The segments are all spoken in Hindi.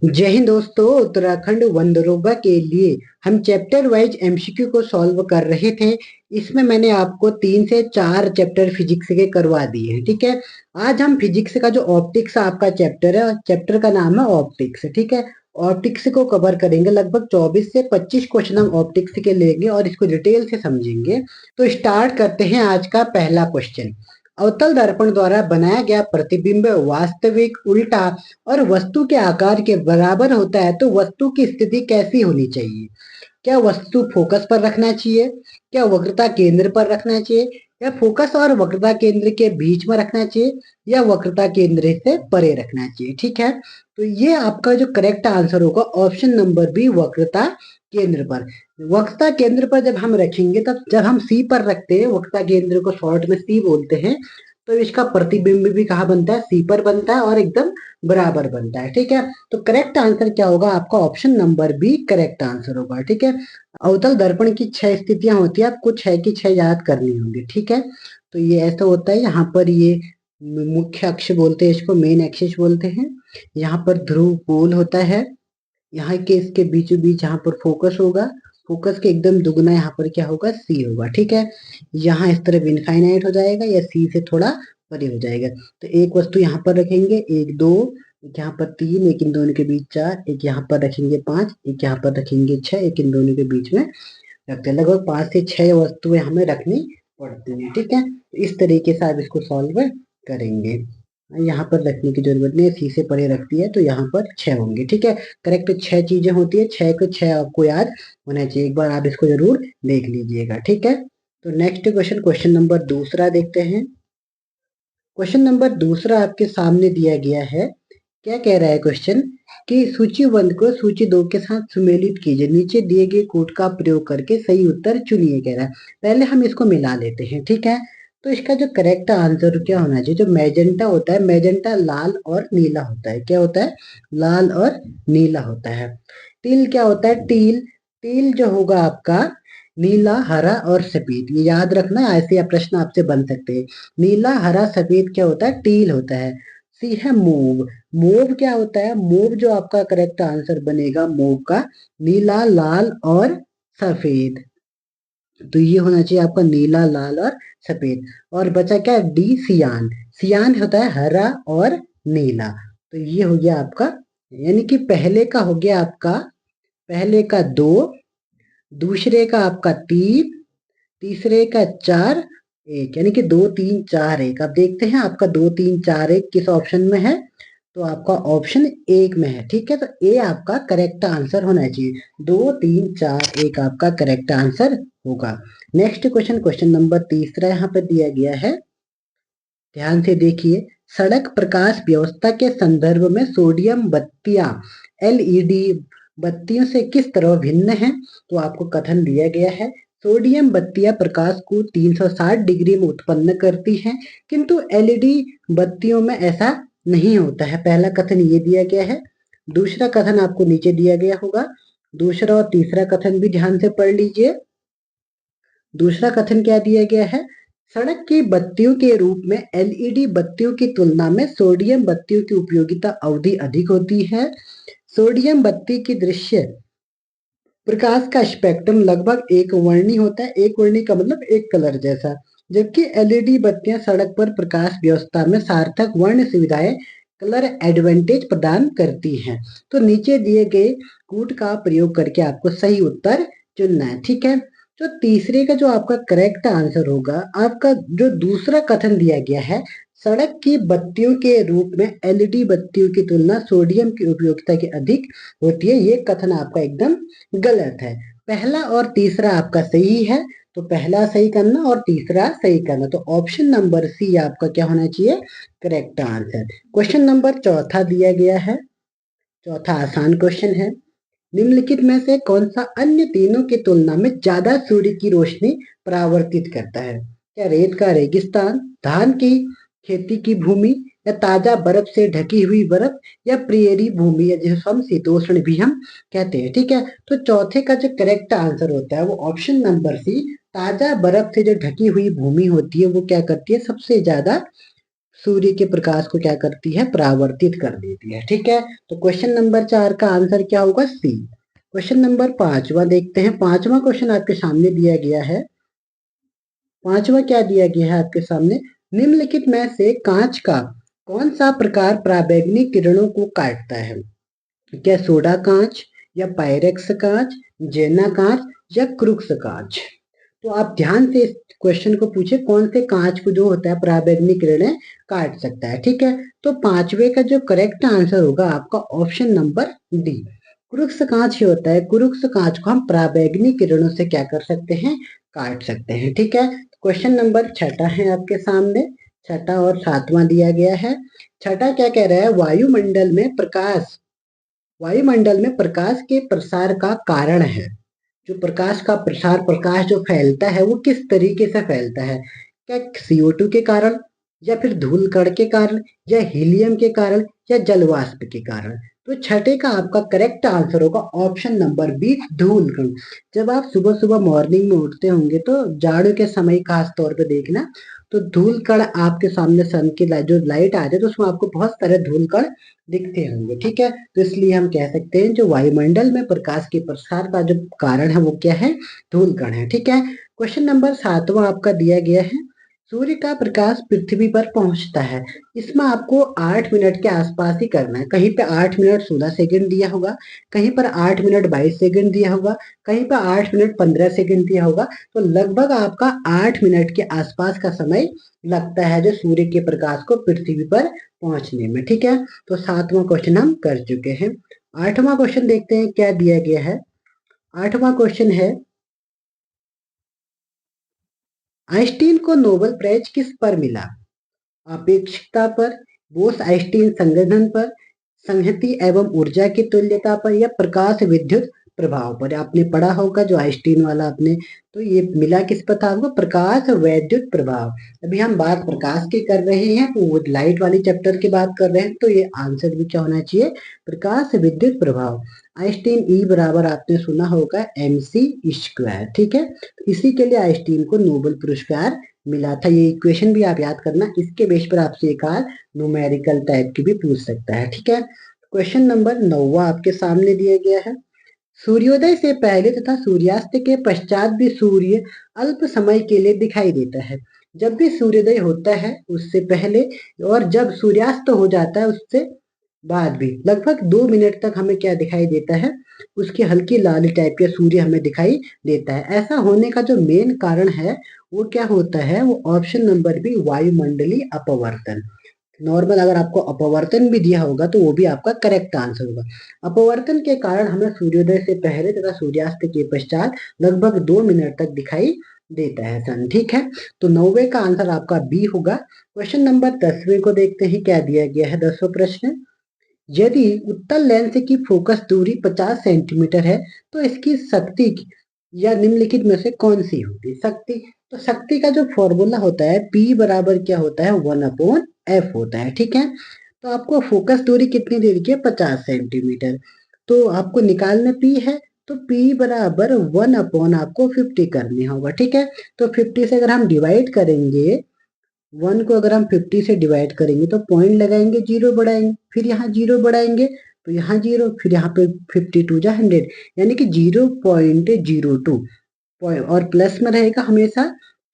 जय हिंद दोस्तों। उत्तराखंड वनडरोबा के लिए हम चैप्टर वाइज एमसीक्यू को सॉल्व कर रहे थे। इसमें मैंने आपको 3 से 4 चैप्टर फिजिक्स के करवा दिए हैं। ठीक है, आज हम फिजिक्स का जो ऑप्टिक्स आपका चैप्टर है, चैप्टर का नाम है ऑप्टिक्स। ठीक है, ऑप्टिक्स को कवर करेंगे। लगभग 24 से 25 क्वेश्चन हम ऑप्टिक्स के लेंगे और इसको डिटेल से समझेंगे। तो स्टार्ट करते हैं आज का पहला क्वेश्चन। अवतल दर्पण द्वारा बनाया गया प्रतिबिंब वास्तविक, उल्टा और वस्तु के आकार के बराबर होता है तो वस्तु की स्थिति कैसी होनी चाहिए? क्या वस्तु फोकस पर रखना चाहिए, क्या वक्रता केंद्र पर रखना चाहिए, या फोकस और वक्रता केंद्र के बीच में रखना चाहिए, या वक्रता केंद्र से परे रखना चाहिए? ठीक है, तो ये आपका जो करेक्ट आंसर होगा ऑप्शन नंबर बी, वक्रता केंद्र पर। वक्रता केंद्र पर जब हम रखेंगे, तब जब हम सी पर रखते हैं, वक्रता केंद्र को शॉर्ट में सी बोलते हैं, तो इसका प्रतिबिंब भी कहाँ बनता है? सी पर बनता है और एकदम बराबर बनता है। ठीक है, तो करेक्ट आंसर क्या होगा आपका? Option number B correct answer होगा। ठीक है, अवतल दर्पण की 6 स्थितियां होती है, आपको 6 की 6 याद करनी होंगी। ठीक है, तो ये ऐसा होता है। यहाँ पर ये मुख्य अक्ष बोलते हैं, इसको मेन एक्सिस बोलते हैं। यहाँ पर ध्रुव पोल होता है। यहाँ के इसके बीचों बीच यहाँ पर फोकस होगा। फोकस के एकदम दुगना यहाँ पर क्या होगा? सी होगा। ठीक है, यहाँ इस तरफ इनफाइनाइट हो जाएगा या सी से थोड़ा परे हो जाएगा। तो एक वस्तु यहाँ पर रखेंगे, एक दो, एक यहाँ पर तीन, एक इन दोनों के बीच चार, एक यहाँ पर रखेंगे पांच, एक यहाँ पर रखेंगे छह, एक इन दोनों के बीच में रखते हैं। लगभग 5 से 6 वस्तुएं हमें रखनी पड़ती हैं। ठीक है, तो इस तरीके से आप इसको सॉल्व करेंगे। यहाँ पर रखने की जरूरत नहीं है, सी से परे रखती है तो यहाँ पर 6 होंगे। ठीक है, करेक्ट 6 चीजें होती है, 6 को 6 आपको याद होना चाहिए। एक बार आप इसको जरूर देख लीजिएगा। ठीक है, तो नेक्स्ट क्वेश्चन, क्वेश्चन नंबर दूसरा देखते हैं। क्वेश्चन नंबर दूसरा आपके सामने दिया गया है। क्या कह रहा है क्वेश्चन कि सूची 1 को सूची 2 के साथ सुमेलित कीजिए, नीचे दिए गए कोड का प्रयोग करके सही उत्तर चुनिए, कह रहा है। पहले हम इसको मिला लेते हैं। ठीक है, तो इसका जो करेक्ट आंसर क्या होना चाहिए? जो मैजेंटा होता है, मैजेंटा लाल और नीला होता है। क्या होता है? लाल और नीला होता है। टील क्या होता है? टील, टील जो होगा आपका नीला, हरा और सफेद। ये याद रखना, ऐसे प्रश्न आपसे बन सकते हैं। नीला, हरा, सफेद क्या होता है? टील होता है। सी है मूव। मूव क्या होता है? मूव जो आपका करेक्ट आंसर बनेगा, मूव का नीला, लाल और सफेद। तो ये होना चाहिए आपका नीला, लाल और सफेद। और बचा क्या? डी, सियान। सियान होता है हरा और नीला। तो ये हो गया आपका, यानी कि पहले का हो गया आपका, पहले का 2, दूसरे का आपका 3, तीसरे का 4, 1, यानी कि 2 3 4 1। अब देखते हैं आपका 2 3 4 1 किस ऑप्शन में है। तो आपका ऑप्शन 1 में है। ठीक है, तो ए आपका करेक्ट आंसर होना चाहिए। 2 3 4 1 आपका करेक्ट आंसर होगा। नेक्स्ट क्वेश्चन, क्वेश्चन नंबर तीसरा यहाँ पर दिया गया है। ध्यान से देखिए। सड़क प्रकाश व्यवस्था के संदर्भ में सोडियम बत्तियां एलईडी बत्तियों से किस तरह भिन्न है? तो आपको कथन दिया गया है। सोडियम बत्तियां प्रकाश को 360 डिग्री में उत्पन्न करती हैं, किंतु एलईडी बत्तियों में ऐसा नहीं होता है। पहला कथन ये दिया गया है। दूसरा कथन आपको नीचे दिया गया होगा। दूसरा और तीसरा कथन भी ध्यान से पढ़ लीजिए। दूसरा कथन क्या दिया गया है? सड़क की बत्तियों के रूप में एलईडी बत्तियों की तुलना में सोडियम बत्तियों की उपयोगिता अवधि अधिक होती है। सोडियम बत्ती की दृश्य प्रकाश का स्पेक्ट्रम लगभग एक वर्णी होता है। एक वर्णी का मतलब एक कलर जैसा, जबकि एलईडी बत्तियां सड़क पर प्रकाश व्यवस्था में सार्थक वर्ण सुविधाएं, कलर एडवांटेज प्रदान करती हैं। तो नीचे दिए गए कूट का प्रयोग करके आपको सही उत्तर चुनना है। ठीक है, जो तीसरे का जो आपका करेक्ट आंसर होगा, आपका जो दूसरा कथन दिया गया है, सड़क की बत्तियों के रूप में एलईडी बत्तियों की तुलना सोडियम की उपयोगिता की अधिक होती है, ये कथन आपका एकदम गलत है। पहला और तीसरा आपका सही है, तो पहला सही करना और तीसरा सही करना। तो ऑप्शन नंबर सी आपका क्या होना चाहिए? Correct answer. क्वेश्चन नंबर चौथा दिया गया है। चौथा आसान क्वेश्चन है। निम्नलिखित में से कौन सा अन्य तीनों की तुलना में ज्यादा सूर्य की रोशनी परावर्तित करता है? क्या रेत का रेगिस्तान, धान की खेती की भूमि, या ताजा बर्फ से ढकी हुई बर्फ, या प्रियरी भूमि, या जिसे हम शीतोष्ण भी हम कहते हैं। ठीक है, तो चौथे का जो करेक्ट आंसर होता है वो ऑप्शन नंबर सी, ताजा बर्फ से जो ढकी हुई भूमि होती है वो क्या करती है? सबसे ज्यादा सूर्य के प्रकाश को क्या करती है, परावर्तित कर देती है। ठीक है, तो क्वेश्चन नंबर 4 का आंसर क्या होगा, सी। क्वेश्चन नंबर 5वां देखते हैं। 5वां क्वेश्चन आपके सामने दिया गया है। 5वां क्या दिया गया है आपके सामने, निम्नलिखित में से कांच का कौन सा प्रकार पराबैंगनी किरणों को काटता है? क्या सोडा कांच, या पायरेक्स कांच, जेना कांच, या क्रुक्स कांच? तो आप ध्यान से इस क्वेश्चन को पूछे, कौन से कांच को जो होता है पराबैंगनी किरणें काट सकता है। ठीक है, तो 5वें का जो करेक्ट आंसर होगा आपका ऑप्शन नंबर डी, क्रुक्स कांच ही होता है। क्रुक्स कांच को हम पराबैंगनी किरणों से क्या कर सकते हैं, काट सकते हैं। ठीक है, क्वेश्चन नंबर 6 है आपके सामने। 6 और 7वां दिया गया है। 6 क्या कह रहा है, वायुमंडल में प्रकाश के प्रसार का कारण है। जो प्रकाश का प्रसार, प्रकाश जो फैलता है वो किस तरीके से फैलता है? क्या CO2 के कारण, या फिर धूल कण के कारण, या हीलियम के कारण, या जलवाष्प के कारण? तो 6 का आपका करेक्ट आंसर होगा ऑप्शन नंबर बी, धूल कण। जब आप सुबह सुबह मॉर्निंग में उठते होंगे तो जाड़ों के समय खास तौर पे देखना, तो धूल कण आपके सामने सन की जो लाइट आती है तो उसमें आपको बहुत सारे धूल कण दिखते होंगे। ठीक है, तो इसलिए हम कह सकते हैं जो वायुमंडल में प्रकाश के प्रसार का जो कारण है वो क्या है, धूल कण है। ठीक है, क्वेश्चन नंबर 7वां आपका दिया गया है। सूर्य का प्रकाश पृथ्वी पर पहुंचता है, इसमें आपको 8 मिनट के आसपास ही करना है। कहीं पे 8 मिनट 16 सेकंड दिया होगा, कहीं पर 8 मिनट 22 सेकंड दिया होगा, कहीं पर 8 मिनट 15 सेकंड दिया होगा। तो लगभग आपका 8 मिनट के आसपास का समय लगता है जो सूर्य के प्रकाश को पृथ्वी पर पहुंचने में। ठीक है, तो 7वां क्वेश्चन हम कर चुके हैं। 8वां क्वेश्चन देखते हैं क्या दिया गया है। 8वां क्वेश्चन है, आइंस्टीन को नोबेल प्राइज किस पर मिला? अपेक्षिकता पर, बोस आइंस्टीन संगठन पर, संहति एवं ऊर्जा की तुल्यता पर, या प्रकाश विद्युत प्रभाव पर? आपने पढ़ा होगा जो आइंस्टीन वाला आपने, तो ये मिला किस पर था आपको, प्रकाश वैद्युत प्रभाव। अभी हम बात प्रकाश की कर रहे हैं तो वो लाइट वाली चैप्टर की बात कर रहे हैं, तो ये आंसर भी क्या होना चाहिए, प्रकाश विद्युत प्रभाव। आइंस्टीन ई बराबर आपने सुना होगा mc²। ठीक है, तो इसी के लिए आइंस्टीन को नोबेल पुरस्कार मिला था। ये इक्वेशन भी आप याद करना, इसके बेस पर आपसे एक आध न्यूमेरिकल टाइप की भी पूछ सकता है। ठीक है, क्वेश्चन नंबर 9 आपके सामने दिया गया है। सूर्योदय से पहले तथा सूर्यास्त के पश्चात भी सूर्य अल्प समय के लिए दिखाई देता है। जब भी सूर्योदय होता है उससे पहले, और जब सूर्यास्त हो जाता है उससे बाद भी लगभग 2 मिनट तक हमें क्या दिखाई देता है, उसकी हल्की लाल टाइप के सूर्य हमें दिखाई देता है। ऐसा होने का जो मेन कारण है वो क्या होता है, वो ऑप्शन नंबर बी, वायुमंडलीय अपवर्तन। नॉर्मल अगर आपको अपवर्तन भी दिया होगा तो वो भी आपका करेक्ट आंसर होगा। अपवर्तन के कारण हमें सूर्योदय से पहले तथा सूर्यास्त के पश्चात लगभग 2 मिनट तक दिखाई देता है सन। ठीक है, तो 9वें का आंसर आपका बी होगा। क्वेश्चन नंबर 10वें को देखते हैं क्या दिया गया है। 10वां प्रश्न, यदि उत्तल लेंस की फोकस दूरी 50 सेंटीमीटर है तो इसकी शक्ति या निम्नलिखित में से कौन सी होगी शक्ति? तो शक्ति का जो फॉर्मूला होता है P बराबर क्या होता है, 1/f होता है। ठीक है, तो आपको फोकस दूरी कितनी दे रखी है, 50 सेंटीमीटर। तो आपको निकालना P है, तो P बराबर 1 आपको 50 करने होगा। ठीक है, तो 50 से अगर हम डिवाइड करेंगे, 1 को अगर हम 50 से डिवाइड करेंगे तो पॉइंट लगाएंगे, जीरो बढ़ाएंगे, फिर यहाँ जीरो बढ़ाएंगे तो यहाँ जीरो, फिर यहाँ पे 52 जा 100, यानी कि 0.02 और प्लस में रहेगा हमेशा।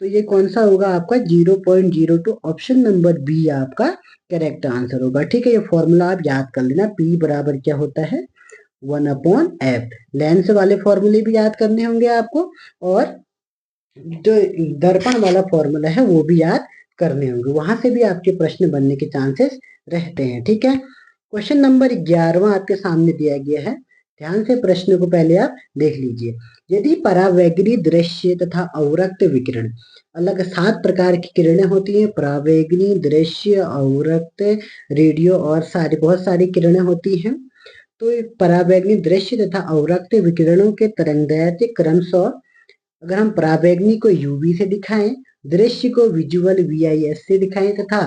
तो ये कौन सा होगा आपका, 0.02। ऑप्शन नंबर बी आपका करेक्ट आंसर होगा। ठीक है, ये फॉर्मूला आप याद कर लेना, P बराबर क्या होता है, 1/f। लेंस वाले फॉर्मूले भी याद करने होंगे आपको, और जो दर्पण वाला फॉर्मूला है वो भी याद करने होंगे, वहां से भी आपके प्रश्न बनने के चांसेस रहते हैं। ठीक है, क्वेश्चन नंबर 11वां आपके सामने दिया गया है। ध्यान से प्रश्न को पहले आप देख लीजिए। यदि परावैंगनी दृश्य तथा अवरक्त विकिरण, अलग 7 प्रकार की किरणें होती हैं, परावैंगनी, दृश्य, अवरक्त, रेडियो और सारी बहुत सारी किरणें होती हैं। तो परावैंगनी दृश्य तथा अवरक्त विकिरणों के तरंगदैर्ध्य क्रमशः, अगर हम पराबैंगनी को यूवी से दिखाएं, दृश्य को विजुअल VIS से दिखाएं तथा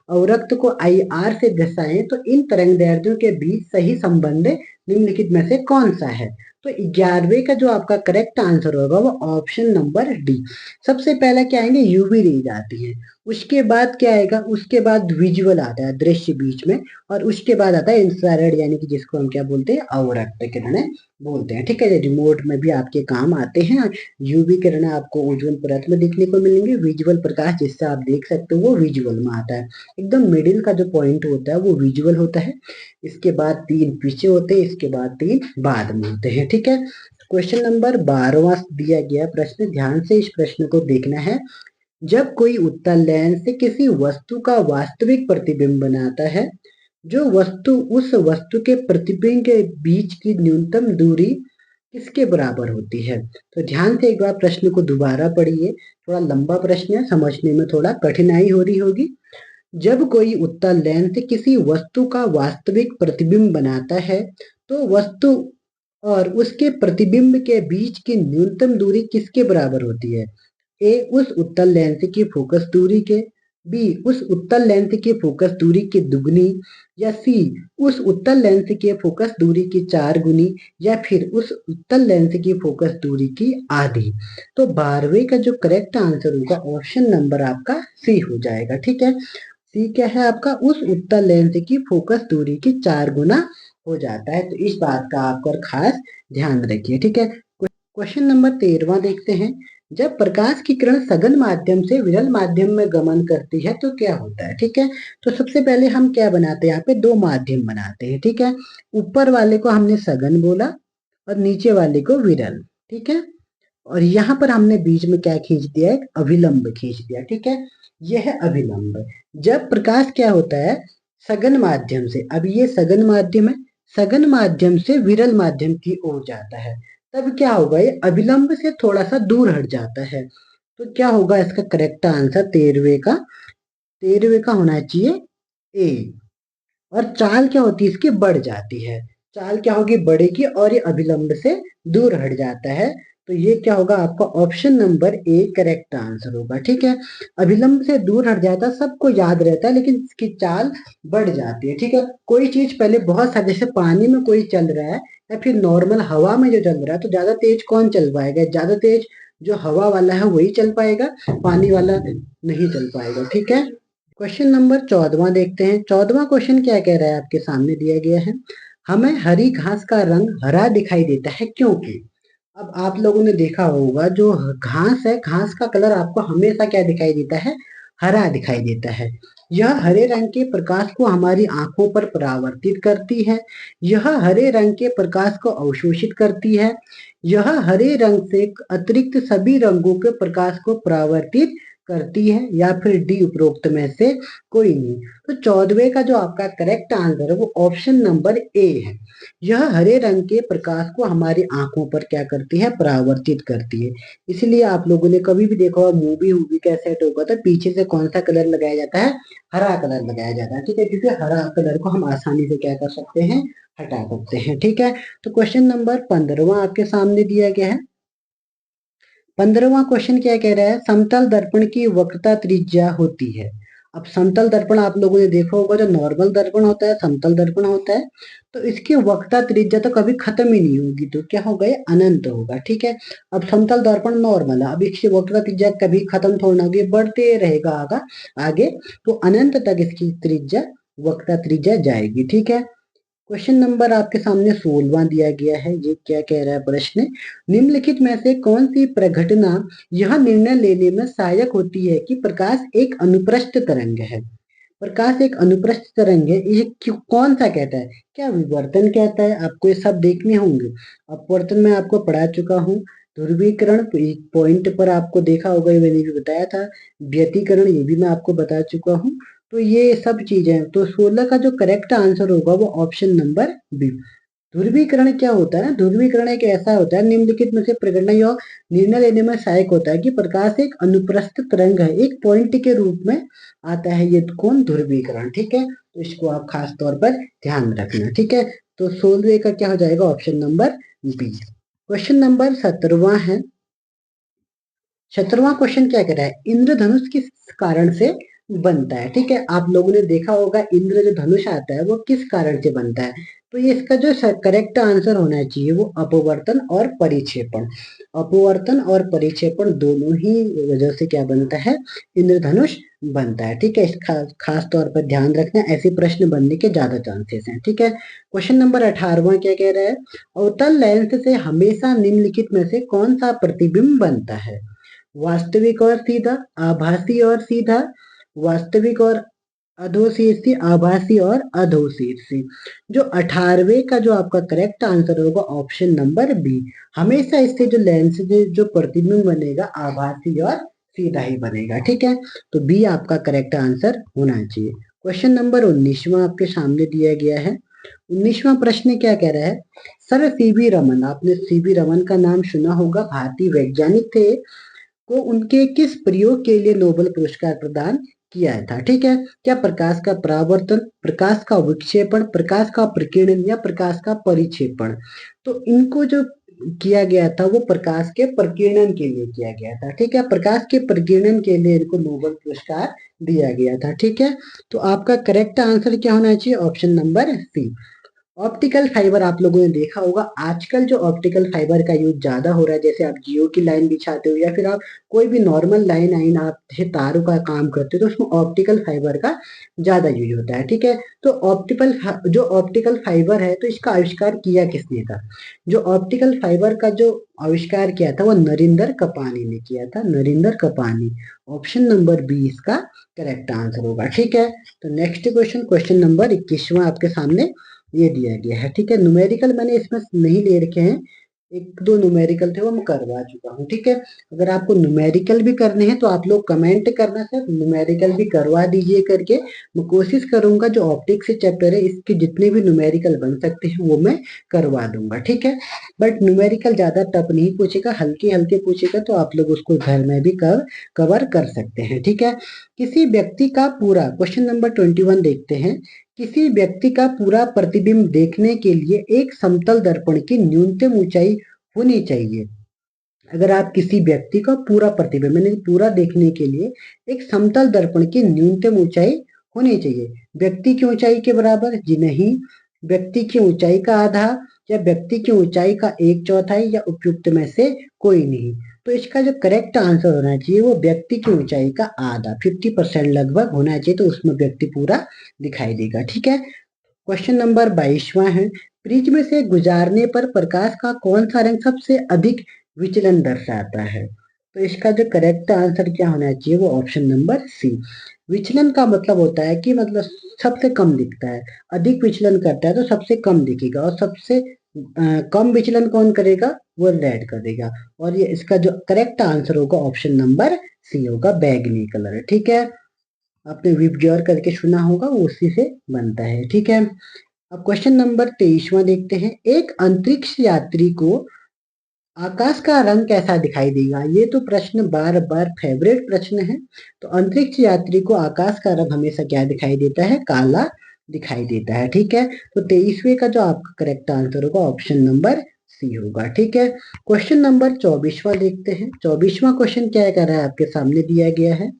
अवरक्त को IR से दर्शाएं, तो इन तरंगदैर्ध्यों के बीच सही संबंध निम्नलिखित में से कौन सा है? तो 11वें का जो आपका करेक्ट आंसर होगा वो ऑप्शन नंबर डी। सबसे पहले क्या आएंगे, यूवी रेज आती है, उसके बाद क्या आएगा, उसके बाद विजुअल आता है, दृश्य बीच में, और उसके बाद आता है इंफ्रारेड, यानी कि जिसको हम क्या बोलते हैं, अवरक्त किरणें बोलते हैं। ठीक है, रिमोट में भी आपके काम आते हैं। यूवी किरणें आपको उज्ज्वल परत में देखने को मिलेंगे, विजुअल प्रकाश जिससे आप देख सकते हो वो विजुअल में आता है। एकदम मिडिल का जो पॉइंट होता है वो विजुअल होता है, इसके बाद 3 पीछे होते हैं, इसके बाद 3 बाद में होते हैं। ठीक है, क्वेश्चन नंबर 12वां दिया गया प्रश्न, ध्यान से इस प्रश्न को देखना है। जब कोई उत्तल लेंस से किसी वस्तु का वास्तविक प्रतिबिंब बनाता है, जो वस्तु उस वस्तु के प्रतिबिंब के बीच की न्यूनतम दूरी किसके बराबर होती है? तो ध्यान से एक बार प्रश्न को दोबारा पढ़िए, थोड़ा लंबा प्रश्न है, समझने में थोड़ा कठिनाई हो रही होगी। जब कोई उत्तल लेंस से किसी वस्तु का वास्तविक प्रतिबिंब बनाता है, तो वस्तु और उसके प्रतिबिंब के बीच की न्यूनतम दूरी किसके बराबर होती है? ए उस उत्तल लेंस की फोकस दूरी के, बी उस उत्तल लेंस की फोकस दूरी की दुगनी, या सी उस उत्तल लेंस की फोकस दूरी की 4 गुनी, या फिर उस उत्तल लेंस की फोकस दूरी की आधी। तो 12वें का जो करेक्ट आंसर होगा ऑप्शन नंबर आपका सी हो जाएगा। ठीक है, सी क्या है आपका, उस उत्तल लेंस की फोकस दूरी की 4 गुना हो जाता है। तो इस बात का आपको खास ध्यान रखिए। ठीक है, क्वेश्चन नंबर 13वां देखते हैं। जब प्रकाश की किरण सघन माध्यम से विरल माध्यम में गमन करती है तो क्या होता है? ठीक है, तो सबसे पहले हम क्या बनाते हैं, यहाँ पे 2 माध्यम बनाते हैं। ठीक है, ऊपर वाले को हमने सघन बोला और नीचे वाले को विरल। ठीक है, और यहाँ पर हमने बीच में क्या खींच दिया, एक अभिलंब खींच दिया। ठीक है, यह है अभिलंब। जब प्रकाश क्या होता है, सघन माध्यम से, अब ये सघन माध्यम है, सघन माध्यम से विरल माध्यम की ओर जाता है, तब क्या होगा, ये अभिलंब से थोड़ा सा दूर हट जाता है। तो क्या होगा इसका करेक्ट आंसर 13वें का होना चाहिए ए। और चाल क्या होती है इसकी, बढ़ जाती है, चाल क्या होगी, बढ़ेगी, और ये अभिलंब से दूर हट जाता है। तो ये क्या होगा आपका option number A correct answer होगा। ठीक है, अभिलंब से दूर हट जाता है, सबको याद रहता है, लेकिन इसकी चाल बढ़ जाती है। ठीक है, कोई चीज पहले बहुत सारे, जैसे पानी में कोई चल रहा है या फिर नॉर्मल हवा में जो चल रहा है, तो ज्यादा तेज कौन चल पाएगा, ज्यादा तेज जो हवा वाला है वही चल पाएगा, पानी वाला नहीं चल पाएगा। ठीक है, क्वेश्चन नंबर 14वां देखते हैं। 14वां क्वेश्चन क्या कह रहा है, आपके सामने दिया गया है। हमें हरी घास का रंग हरा दिखाई देता है क्योंकि, अब आप लोगों ने देखा होगा जो घास है, घास का कलर आपको हमेशा क्या दिखाई देता है, हरा दिखाई देता है। यह हरे रंग के प्रकाश को हमारी आंखों पर परावर्तित करती है, यह हरे रंग के प्रकाश को अवशोषित करती है, यह हरे रंग से अतिरिक्त सभी रंगों के प्रकाश को परावर्तित करती है, या फिर डी उपरोक्त में से कोई नहीं। तो 14वें का जो आपका करेक्ट आंसर है वो ऑप्शन नंबर ए है। यह हरे रंग के प्रकाश को हमारी आंखों पर क्या करती है, परावर्तित करती है। इसलिए आप लोगों ने कभी भी देखा होगा, मूवी वूवी का सेट होगा तो पीछे से कौन सा कलर लगाया जाता है, हरा कलर लगाया जाता है। ठीक है, क्योंकि हरा कलर को हम आसानी से क्या कर सकते हैं, हटा सकते हैं। ठीक है, तो क्वेश्चन नंबर 15वां आपके सामने दिया गया है। 15वां क्वेश्चन क्या कह रहा है, समतल दर्पण की वक्रता त्रिज्या होती है। अब समतल दर्पण आप लोगों ने देखा होगा, जो नॉर्मल दर्पण होता है, समतल दर्पण होता है, तो इसकी वक्रता त्रिज्या तो कभी खत्म ही नहीं होगी, तो क्या होगा, ये अनंत होगा। ठीक है, अब समतल दर्पण नॉर्मल है, अब इसकी वक्रता त्रिज्या कभी खत्म थोड़ा ना होगी, बढ़ते रहेगा आगे, तो अनंत तक इसकी त्रिज्या, वक्रता त्रिज्या जाएगी। ठीक है, क्वेश्चन नंबर आपके सामने 16वां दिया गया है। ये क्या कह रहा है प्रश्न, निम्नलिखित में से कौन सी प्रघटना यह निर्णय लेने में सहायक होती है कि प्रकाश एक अनुप्रस्थ तरंग है? प्रकाश एक अनुप्रस्थ तरंग है, ये कौन सा कहता है, क्या विवर्तन कहता है? आपको ये सब देखने होंगे, अपवर्तन मैं आपको पढ़ा चुका हूँ, ध्रुवीकरण पॉइंट पर आपको देखा होगा, ये मैंने भी बताया था, व्यतिकरण ये भी मैं आपको बता चुका हूँ। तो ये सब चीजें, तो 16 का जो करेक्ट आंसर होगा वो ऑप्शन नंबर बी। ध्रुवीकरण क्या होता है ना, ध्रुवीकरण एक ऐसा होता है, निम्नलिखित में से प्रगटना या निर्णय लेने में सहायक होता है कि प्रकाश एक अनुप्रस्थ तरंग है, एक पॉइंट के रूप में आता है, ये कौन, ध्रुवीकरण। ठीक है, तो इसको आप खास तौर पर ध्यान रखना। ठीक है, तो 16वें का क्या हो जाएगा, option number B. Question number 17वां है। 17वां क्वेश्चन क्या कह रहा है, इंद्रधनुष किस कारण से बनता है? ठीक है, आप लोगों ने देखा होगा इंद्र जो धनुष आता है वो किस कारण से बनता है, तो ये इसका जो करेक्ट आंसर होना चाहिए वो अपवर्तन और परिक्षेपण। अपवर्तन और परिक्षेपण दोनों ही वजह से क्या बनता है, इंद्रधनुष बनता है। ठीक है, इस खास तौर पर ध्यान रखना, ऐसे प्रश्न बनने के ज्यादा चांसेस हैं। ठीक है, क्वेश्चन नंबर 18वां क्या कह रहा है, अवतल लेंस से हमेशा निम्नलिखित में से कौन सा प्रतिबिंब बनता है, वास्तविक और सीधा, आभासी और सीधा, वास्तविक और अधोशीर्षी, आभासी और अधोशीर्षी। जो 18वें का जो आपका करेक्ट आंसर होगा ऑप्शन नंबर बी। हमेशा इससे जो लेंस से जो प्रतिबिंब बनेगा आभासी और सीधा ही बनेगा। ठीक है, तो बी आपका करेक्ट आंसर होना चाहिए। क्वेश्चन नंबर 19वां आपके सामने दिया गया है। 19वां प्रश्न क्या कह रहा है, सर सीवी रमन, आपने सीवी रमन का नाम सुना होगा, भारतीय वैज्ञानिक थे, को उनके किस प्रयोग के लिए नोबेल पुरस्कार प्रदान किया था। ठीक है, क्या प्रकाश का परावर्तन, प्रकाश का विक्षेपण, प्रकाश का प्रकीर्णन या प्रकाश का परिक्षेपण। तो इनको जो किया गया था वो प्रकाश के प्रकीर्णन के लिए किया गया था। ठीक है, प्रकाश के प्रकीर्णन के लिए इनको नोबेल पुरस्कार दिया गया था। ठीक है, तो आपका करेक्ट आंसर क्या होना चाहिए, option number C. Optical fibre आप लोगों ने देखा होगा, आजकल जो ऑप्टिकल फाइबर का यूज ज्यादा हो रहा है, जैसे आप जियो की लाइन बिछाते हो या फिर आप कोई भी नॉर्मल लाइन आइन आप जैसे तारों का काम करते हो तो उसमें ऑप्टिकल फाइबर का ज्यादा यूज होता है। ठीक है, तो ऑप्टिकल फाइबर है तो इसका आविष्कार किया किसने था, जो ऑप्टिकल फाइबर का जो आविष्कार किया था वो नरिंदर कपानी ने किया था, Narinder Kapany. Option number B इसका करेक्ट आंसर होगा। ठीक है, तो नेक्स्ट क्वेश्चन, क्वेश्चन नंबर 21वां आपके सामने ये दिया गया है। ठीक है, न्यूमेरिकल मैंने इसमें नहीं ले रखे हैं, एक दो न्यूमेरिकल थे वो मैं करवा चुका हूँ। ठीक है, अगर आपको न्यूमेरिकल भी करने हैं तो आप लोग कमेंट करना सर न्यूमेरिकल भी करवा दीजिए करके। मैं कोशिश करूंगा जो ऑप्टिक्स से चैप्टर है इसके जितने भी न्यूमेरिकल बन सकते हैं वो मैं करवा दूंगा। ठीक है, बट न्यूमेरिकल ज्यादा टफ नहीं पूछेगा, हल्के हल्के पूछेगा तो आप लोग उसको घर में भी कवर कर सकते हैं। ठीक है, किसी व्यक्ति का पूरा, क्वेश्चन नंबर 21 देखते हैं, किसी व्यक्ति का पूरा प्रतिबिंब देखने के लिए एक समतल दर्पण की न्यूनतम ऊंचाई होनी चाहिए। अगर आप किसी व्यक्ति का पूरा प्रतिबिंब यानी पूरा देखने के लिए एक समतल दर्पण की न्यूनतम ऊंचाई होनी चाहिए, व्यक्ति की ऊंचाई के बराबर जी नहीं, व्यक्ति की ऊंचाई का आधा, या व्यक्ति की ऊंचाई का एक चौथाई, या उपयुक्त में से कोई नहीं। तो इसका जो करेक्ट आंसर होना चाहिए वो व्यक्ति की ऊंचाई का आधा, 50% लगभग होना चाहिए, तो उसमें व्यक्ति पूरा दिखाई देगा। ठीक है, क्वेश्चन नंबर 22वां है, प्रिज्म से गुजारने पर प्रकाश का कौन सा रंग सबसे अधिक विचलन दर्शाता है। तो इसका जो करेक्ट आंसर क्या होना चाहिए वो ऑप्शन नंबर सी। विचलन का मतलब होता है कि मतलब सबसे कम दिखता है, अधिक विचलन करता है तो सबसे कम दिखेगा, और सबसे कम विचलन कौन करेगा वो रेड करेगा। और ये इसका जो करेक्ट आंसर होगा ऑप्शन नंबर सी होगा, बैगनी कलर। ठीक है, आपने विबग्योर करके सुना होगा वो उसी से बनता है। ठीक है, अब क्वेश्चन नंबर 23वां देखते हैं, एक अंतरिक्ष यात्री को आकाश का रंग कैसा दिखाई देगा। ये तो प्रश्न बार बार फेवरेट प्रश्न है। तो अंतरिक्ष यात्री को आकाश का रंग हमेशा क्या दिखाई देता है, काला दिखाई देता है। ठीक है, तो 23वें का जो आपका करेक्ट आंसर होगा ऑप्शन नंबर सी होगा। ठीक है, क्वेश्चन नंबर 24वां देखते हैं। 24वां क्वेश्चन क्या कर रहा है, आपके सामने दिया गया है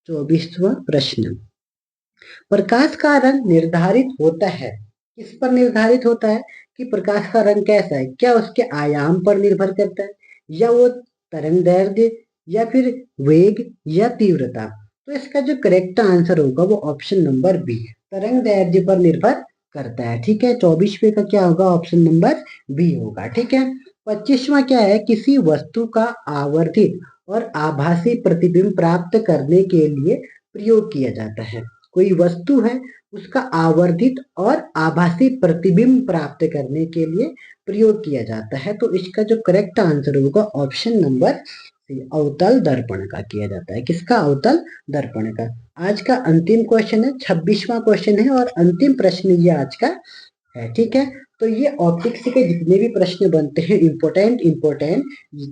24वां प्रश्न, प्रकाश का रंग निर्धारित होता है, किस पर निर्धारित होता है कि प्रकाश का रंग कैसा है, क्या उसके आयाम पर निर्भर करता है, या वो तरंग दैर्ध्य, या फिर वेग, या तीव्रता। तो इसका जो करेक्ट आंसर होगा वो ऑप्शन नंबर बी, तरंग दैर्ध्य पर निर्भर करता है। ठीक है, 24वें का क्या होगा, ऑप्शन नंबर बी होगा। ठीक है, 25वां क्या है, किसी वस्तु का आवर्धित और आभासी प्रतिबिंब प्राप्त करने के लिए प्रयोग किया जाता है। कोई वस्तु है उसका आवर्धित और आभासी प्रतिबिंब प्राप्त करने के लिए प्रयोग किया जाता है, तो इसका जो करेक्ट आंसर होगा ऑप्शन नंबर सी, अवतल दर्पण का किया जाता है। किसका, अवतल दर्पण का। आज का अंतिम क्वेश्चन है, 26वां क्वेश्चन है और अंतिम प्रश्न ये आज का है। ठीक है, तो ये ऑप्टिक्स के जितने भी प्रश्न बनते हैं इंपॉर्टेंट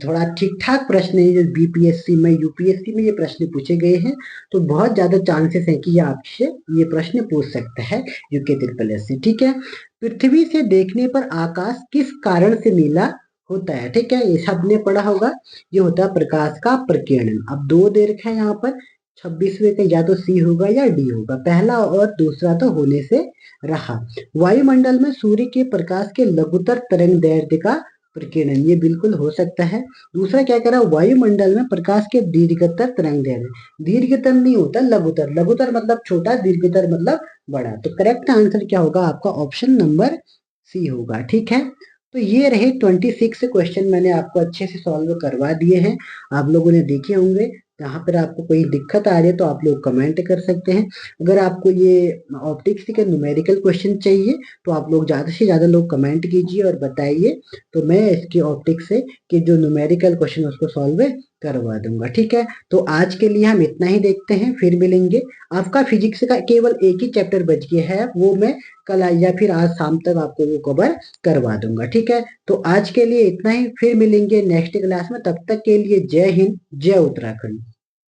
थोड़ा ठीक ठाक प्रश्न है, जो बीपीएससी में यूपीएससी में ये प्रश्न पूछे गए हैं, तो बहुत ज्यादा चांसेस है कि ये आपसे ये प्रश्न पूछ सकता है यूके ट्रिपल एस से। ठीक है, पृथ्वी से देखने पर आकाश किस कारण से नीला होता है। ठीक है, ये सबने पढ़ा होगा, ये होता है प्रकाश का प्रकीर्णन। अब दो दे रखा है यहाँ पर, 26वें का या तो सी होगा या डी होगा, पहला और दूसरा तो होने से रहा। वायुमंडल में सूर्य के प्रकाश के लघुतर तरंग दैर्ध्य का प्रकीर्णन, ये बिल्कुल हो सकता है। दूसरा क्या कह रहा है, वायुमंडल में प्रकाश के दीर्घतर तरंग दैर्ध्य, दीर्घतर नहीं होता लघुतर, लघुतर मतलब छोटा, दीर्घतर मतलब बड़ा। तो करेक्ट आंसर क्या होगा आपका, ऑप्शन नंबर सी होगा। ठीक है, तो ये रहे 26 क्वेश्चन, मैंने आपको अच्छे से सॉल्व करवा दिए हैं, आप लोगों ने देखे होंगे। यहाँ पर आपको कोई दिक्कत आ रही है तो आप लोग कमेंट कर सकते हैं। अगर आपको ये ऑप्टिक्स के न्यूमेरिकल क्वेश्चन चाहिए तो आप लोग ज़्यादा से ज़्यादा लोग कमेंट कीजिए और बताइए, तो मैं इसके ऑप्टिक्स से के जो न्यूमेरिकल क्वेश्चन उसको सॉल्व करवा दूंगा। ठीक है, तो आज के लिए हम इतना ही देखते हैं, फिर मिलेंगे। आपका फिजिक्स का केवल एक ही चैप्टर बच गया है, वो मैं कल या फिर आज शाम तक आपको वो कवर करवा दूंगा। ठीक है, तो आज के लिए इतना ही, फिर मिलेंगे नेक्स्ट क्लास में, तब तक के लिए जय हिंद, जय उत्तराखंड।